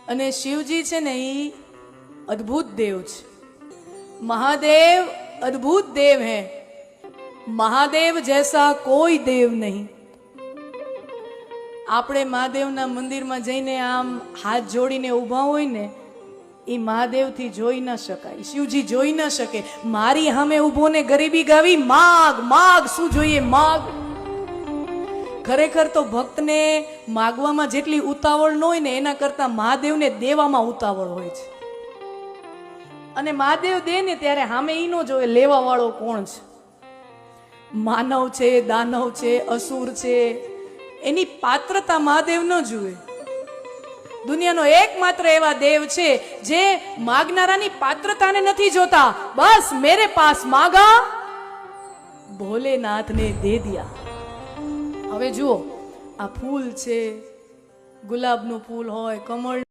અને શિવજી છે ને એ અદ્ભુત દેવ છે. महादेव अद्भुत देव है. महादेव जैसा कोई देव नहीं. આપણે મહાદેવના મંદિરમાં જઈને આમ હાથ જોડીને ઊભા હોય ને એ મહાદેવથી જોઈ ન શકાય. શિવજી જોઈ ન શકે. મારી સામે ઊભો ને ગરીબી ગાવી માગ માગ, શું જોઈએ માગ. ખરેખર તો ભક્તને માગવામાં જેટલી ઉતાવળ ન હોય ને એના કરતા મહાદેવને દેવામાં ઉતાવળ હોય છે. અને મહાદેવ દે ને ત્યારે સામે ઈ નો જોવે લેવા વાળો કોણ છે. માનવ છે, દાનવ છે, અસુર છે, એની પાત્રતા મહાદેવ ન જુએ. દુનિયાનો એકમાત્ર એવા દેવ છે જે માગનારાની પાત્રતાને નથી જોતા. બસ મેરે પાસ માગા ભોલેનાથને દે દિયા. હવે જુઓ, આ ફૂલ છે, ગુલાબનું ફૂલ હોય, કમળ